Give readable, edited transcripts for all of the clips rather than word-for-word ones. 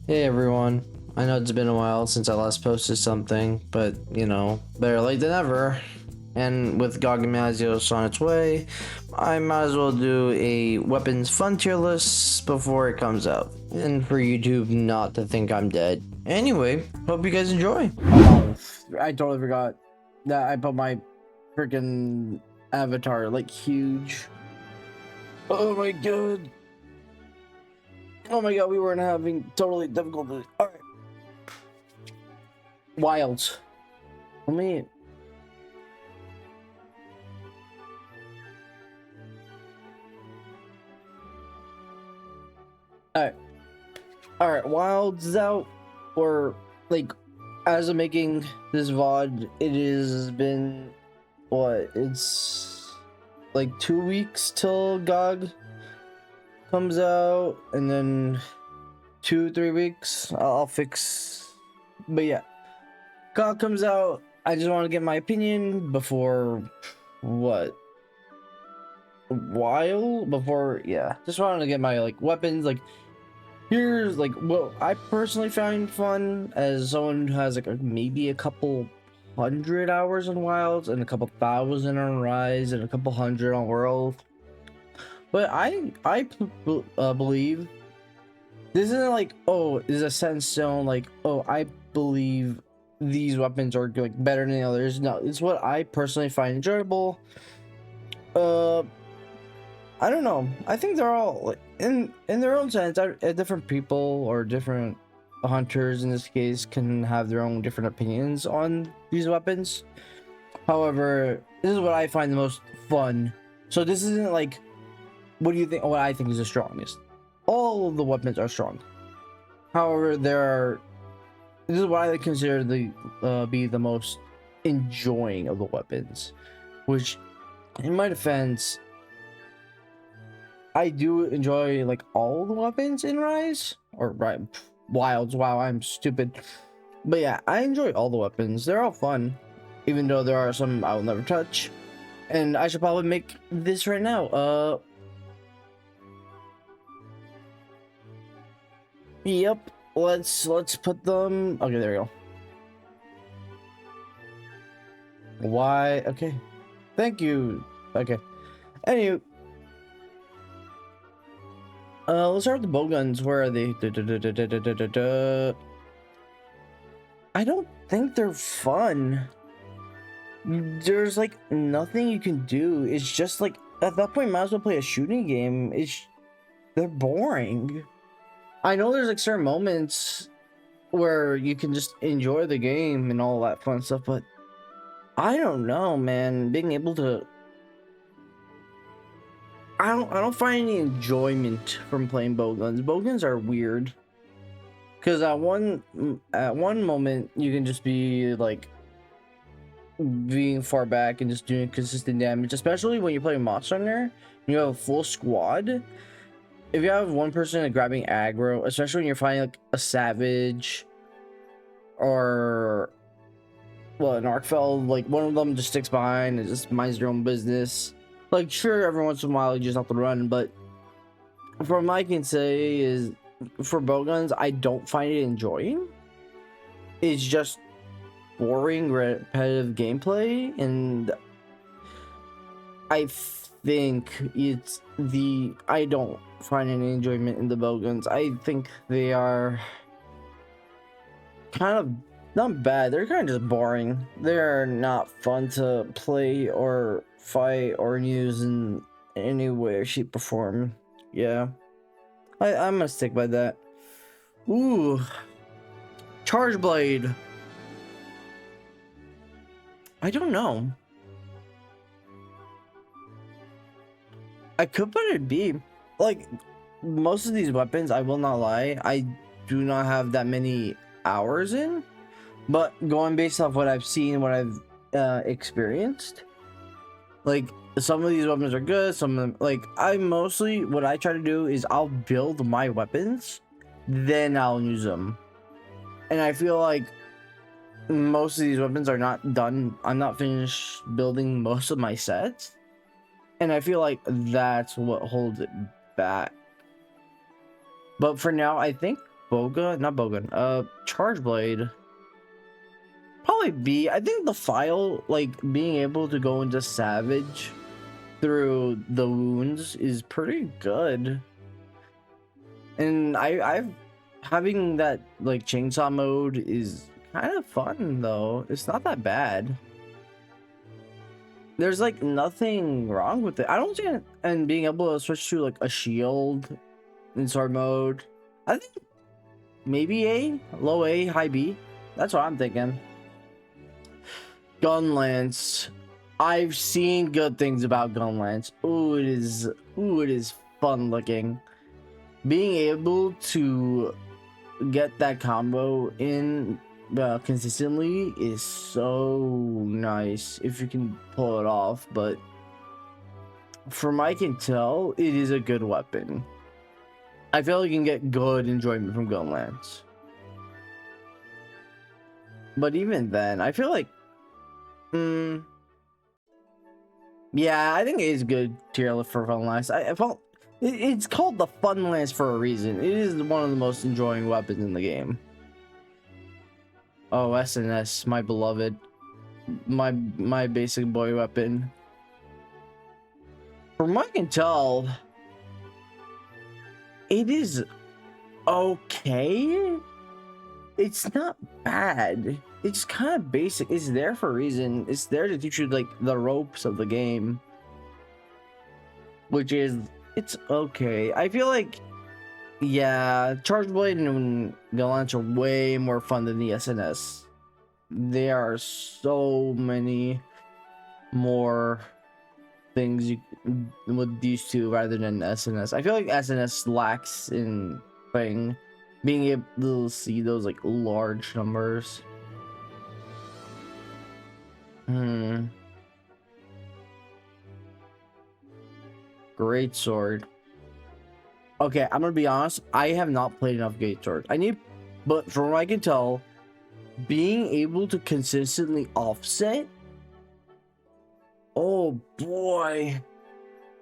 Hey everyone, I know it's been a while since I last posted something, but better late than never. And with GOG Magios on its way, I might as well do a weapons fun tier list before it comes out, and for YouTube not to think I'm dead. Anyway, hope you guys enjoy. Oh, I totally forgot that I put my freaking avatar like huge. Oh my god. Oh my god, we weren't having totally difficulty. Alright. Wilds. Let me. Alright. Alright, Wilds is out. Or, like, as of making this VOD, it has been. What? It's like 2 weeks till GOG comes out, and then 2-3 weeks I'll fix. But yeah, GOG comes out. I just want to get my opinion before what while before yeah, just wanted to get my like weapons. Like, here's like what I personally find fun as someone who has like maybe a couple 100 hours on Wilds and a couple 1,000 on Rise and a couple 100 on World. But I believe this isn't like, oh, is a set in stone, like, oh, I believe these weapons are like better than the others. No, it's what I personally find enjoyable. I don't know. I think they're all like, in their own sense. Different people or different hunters in this case can have their own different opinions on these weapons. However, this is what I find the most fun. So this isn't like, what do you think? What I think is the strongest. All of the weapons are strong. However, this is what I consider the be the most enjoying of the weapons, which, in my defense, I do enjoy like all the weapons in Rise or Wilds. Wow, I'm stupid. But yeah, I enjoy all the weapons. They're all fun, even though there are some I will never touch. And I should probably make this right now. Yep. Let's put them. Okay, there we go. Why? Okay. Thank you. Okay. Anyway, let's start with the bowguns. Where are they? I don't think they're fun. There's like nothing you can do. It's just like at that point, might as well play a shooting game. They're boring. I know there's like certain moments where you can just enjoy the game and all that fun stuff, but I don't know, man. Being able to, I don't find any enjoyment from playing bowguns. Bowguns are weird because at one moment you can just be like being far back and just doing consistent damage, especially when you're playing Monster Hunter and you have a full squad. If you have one person grabbing aggro, especially when you're fighting like a savage or well, an Arkfell, like one of them just sticks behind and just minds their own business. Like, sure, every once in a while you just have to run, but from what I can say is for bowguns, I don't find it enjoying. It's just boring, repetitive gameplay, and I think I don't find any enjoyment in the bowguns. I think they are kind of not bad. They're kind of just boring. They're not fun to play or fight or use in any way, shape, or form. Yeah, I'm gonna stick by that. Ooh, charge blade. I don't know. I could put it B. Like, most of these weapons, I will not lie, I do not have that many hours in. But going based off what I've seen, what I've experienced, like some of these weapons are good. Some of them, like what I try to do is I'll build my weapons, then I'll use them. And I feel like most of these weapons are not done. I'm not finished building most of my sets. And I feel like that's what holds it back. But for now, I think bowgun, not bowgun, charge blade. Probably B. I think the file, like being able to go into savage through the wounds is pretty good. And I've having that like chainsaw mode is kind of fun though. It's not that bad. There's like nothing wrong with it. I don't think, and being able to switch to like a shield in sword mode, I think maybe A, low A, high B. That's what I'm thinking. Gunlance. I've seen good things about Gunlance. Ooh, it is fun looking. Being able to get that combo in consistently is so nice if you can pull it off, but from I can tell, it is a good weapon. I feel like you can get good enjoyment from Gunlance. But even then, I feel like yeah, I think it is good tier list for Gunlance. I felt it's called the Fun Lance for a reason. It is one of the most enjoying weapons in the game. Oh, SNS, my beloved, my basic boy weapon. From what I can tell, it is okay. It's not bad. It's kind of basic. It's there for a reason. It's there to teach you like the ropes of the game, which is it's okay. I feel like yeah, Charge Blade and Gunlance are way more fun than the SNS. There are so many more things you with these two rather than SNS. I feel like SNS lacks in being able to see those like large numbers. Great sword. Okay, I'm gonna be honest. I have not played enough Great Sword. But from what I can tell, being able to consistently offset. Oh boy,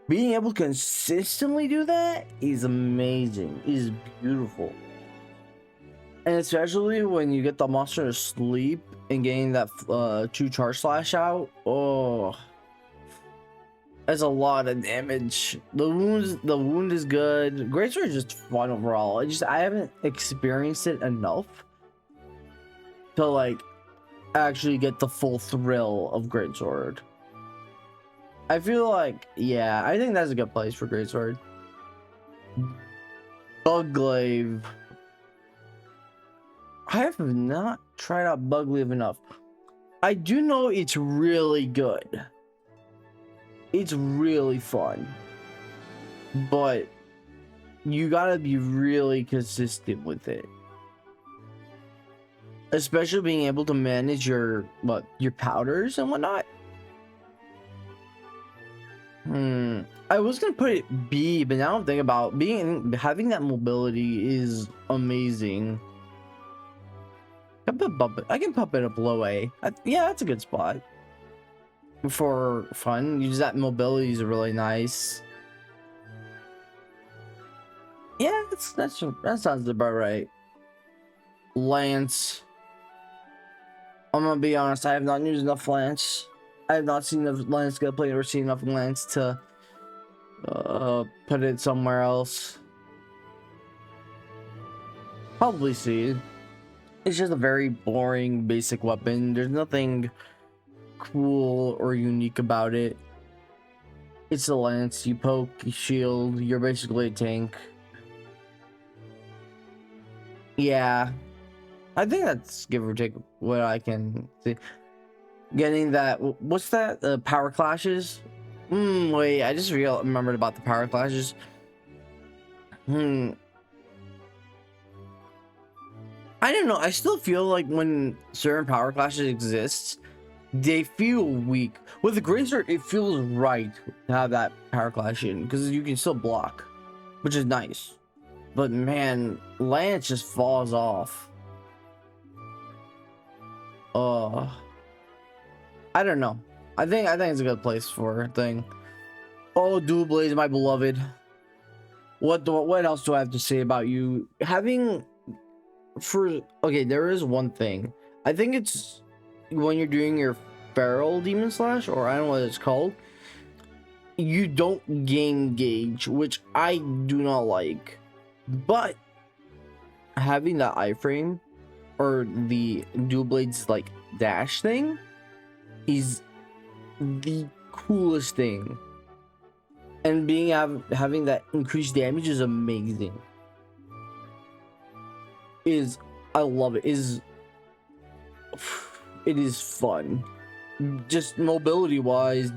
being able to consistently do that is amazing. Is beautiful, and especially when you get the monster to sleep and getting that true charge slash out. Oh. That's a lot of damage. The wound is good. Greatsword is just fun overall. I haven't experienced it enough to like actually get the full thrill of Greatsword. I feel like yeah, I think that's a good place for Greatsword. Bug glaive. I have not tried out bug glaive enough. I do know it's really good. It's really fun, but you gotta be really consistent with it, especially being able to manage your powders and whatnot. I was gonna put it B, but now I'm thinking about having that mobility is amazing. I can pump it up low A. Yeah, that's a good spot. For fun, use that mobility is really nice. Yeah, that sounds about right. Lance. I'm gonna be honest, I have not used enough Lance. I have not seen enough Lance get played or seen enough Lance to put it somewhere else. Probably see. It's just a very boring basic weapon. There's nothing cool or unique about it. It's a lance. You poke, you shield, you're basically a tank. Yeah, I think that's give or take what I can see. Getting that, what's that? Power clashes. Wait, I just remembered about the power clashes. I don't know. I still feel like when certain power clashes exist, they feel weak. With the Greatsword, it feels right to have that power clash in because you can still block, which is nice. But man, Lance just falls off. I don't know. I think it's a good place for a thing. Oh, Dual Blaze, my beloved. What else do I have to say about you? Having for okay, there is one thing. I think it's when you're doing your feral demon slash, or I don't know what it's called, you don't gain gauge, which I do not like. But having that iframe or the dual blades like dash thing is the coolest thing. And having that increased damage is amazing. I love it. It is fun. Just mobility wise,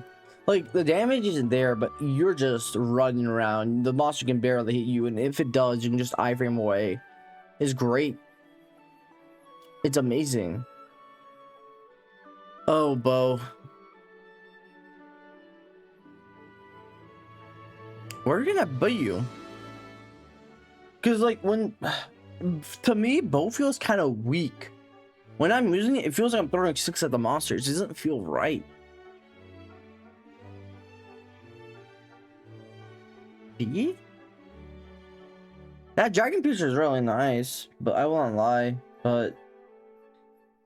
like the damage isn't there, but you're just running around. The monster can barely hit you, and if it does, you can just iframe away. It's great. It's amazing. Oh, bow. Where can I put you? Because like when, to me, bow feels kind of weak. When I'm using it, it feels like I'm throwing 6 at the monsters. It doesn't feel right. B? That dragon picture is really nice, but I won't lie, but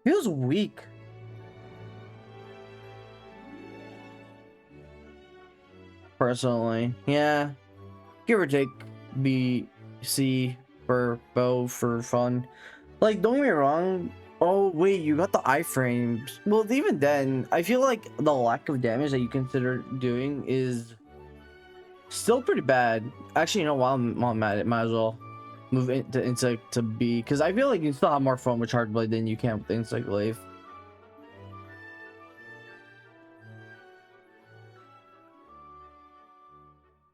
feels weak. Personally, yeah. Give or take B, C for bow for fun. Like, don't get me wrong. Oh wait, you got the iframes. Well, even then, I feel like the lack of damage that you consider doing is still pretty bad. Actually, you know, while I'm at it, might as well move into insect to B, because I feel like you still have more fun with charge blade than you can with insect glaive.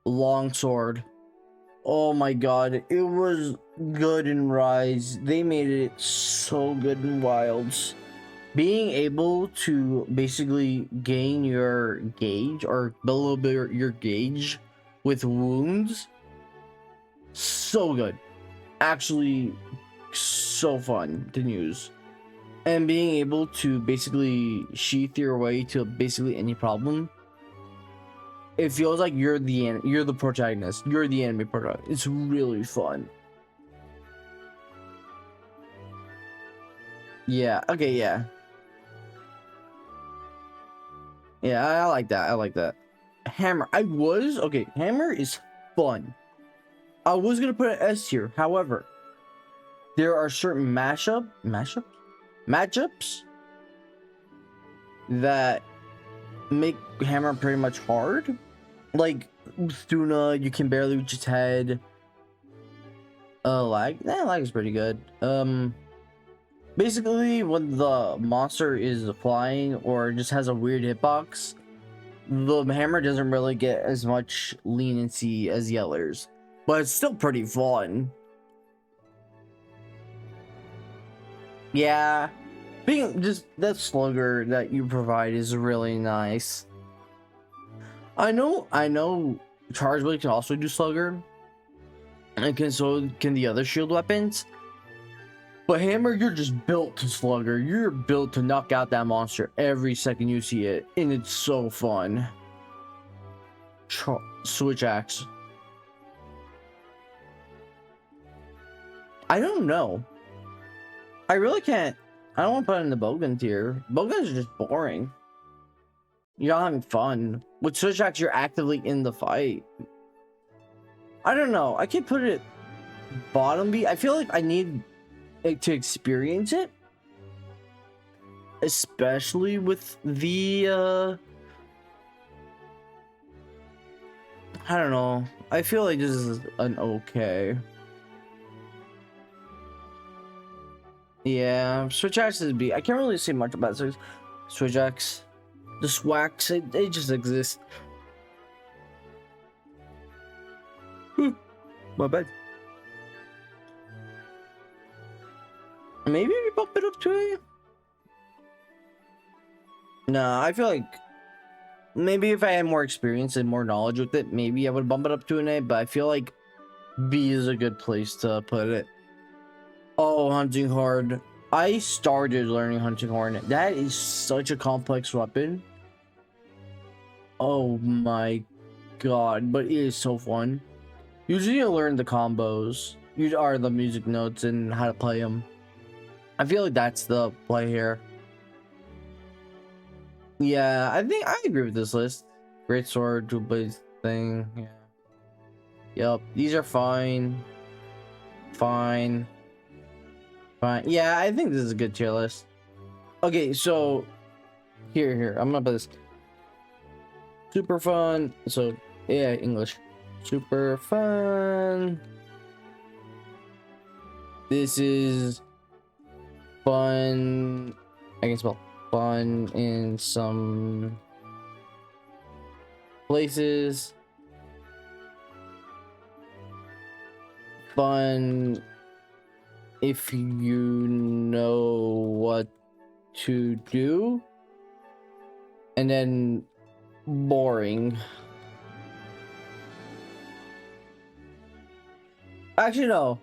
Long sword. Oh my god, it was good in Rise. They made it so good in Wilds. Being able to basically gain your gauge or build a little bit your gauge with wounds, so good. Actually, so fun to use. And being able to basically sheath your way to basically any problem. It feels like you're the protagonist. You're the enemy protagonist. It's really fun. Yeah. Okay. Yeah. Yeah. I like that. I like that. Hammer. Hammer is fun. I was gonna put an S tier. However, there are certain matchups that make hammer pretty much hard. Like Thuna, you can barely reach its head. Lag is pretty good. Basically when the monster is flying or just has a weird hitbox, the hammer doesn't really get as much leniency as the others, but it's still pretty fun. Yeah, being just that slugger that you provide is really nice. I know charge blade can also do slugger, and so can the other shield weapons, but hammer, you're just built to slugger. You're built to knock out that monster every second you see it, and it's so fun. Switch axe. I don't know. I really can't. I don't want to put it in the bowgun tier. Bowguns are just boring. You're not having fun. With switch axe, you're actively in the fight. I don't know. I can't put it bottom B. I feel like I need to experience it. Especially with the I don't know. I feel like this is an okay. Yeah, switch axe is B. I can't really say much about switch axe. The swax, it just exists. My bad. Maybe we bump it up to A? Nah, I feel like maybe if I had more experience and more knowledge with it, maybe I would bump it up to an A, but I feel like B is a good place to put it. Oh, hunting horn. I started learning hunting horn. That is such a complex weapon. Oh my god, but it is so fun. Usually you learn the combos. you are the music notes and how to play them. I feel like that's the play here. Yeah, I think I agree with this list. Great sword, dual blades thing. Yeah. Yep, these are fine. Fine. Fine. Yeah, I think this is a good tier list. Okay, so here, I'm gonna put this. Super fun. So yeah, English. Super fun. This is fun. I can spell fun in some places. Fun if you know what to do. And then boring. Actually, no.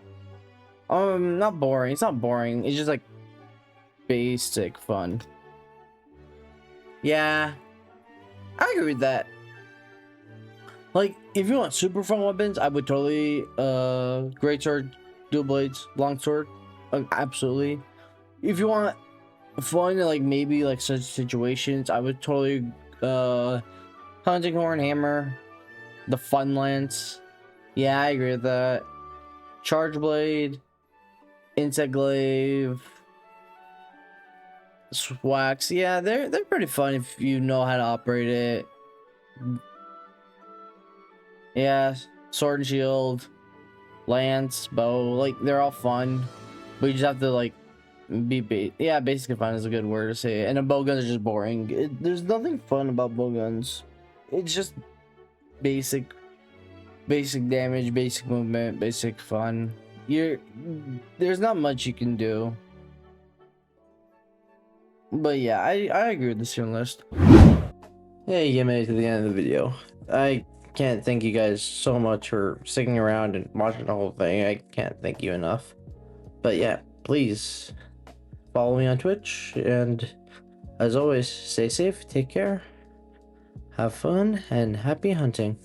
Not boring. It's not boring. It's just like basic fun. Yeah, I agree with that. Like, if you want super fun weapons, I would totally great sword, dual blades, long sword, absolutely. If you want fun, like maybe like such situations, I would totally hunting horn, hammer, the fun lance. Yeah, I agree with that. Charge blade, insect glaive, swax. Yeah, they're pretty fun if you know how to operate it. Yeah, sword and shield, lance, bow, like they're all fun, but you just have to like yeah, basically fun is a good word to say it. And the bowguns are just boring. There's nothing fun about bowguns. It's just basic damage, basic movement, basic fun. There's not much you can do. But yeah, I agree with this tier list. Hey, you made it to the end of the video. I can't thank you guys so much for sticking around and watching the whole thing. I can't thank you enough. But yeah, please follow me on Twitch, and as always, stay safe, take care, have fun, and happy hunting.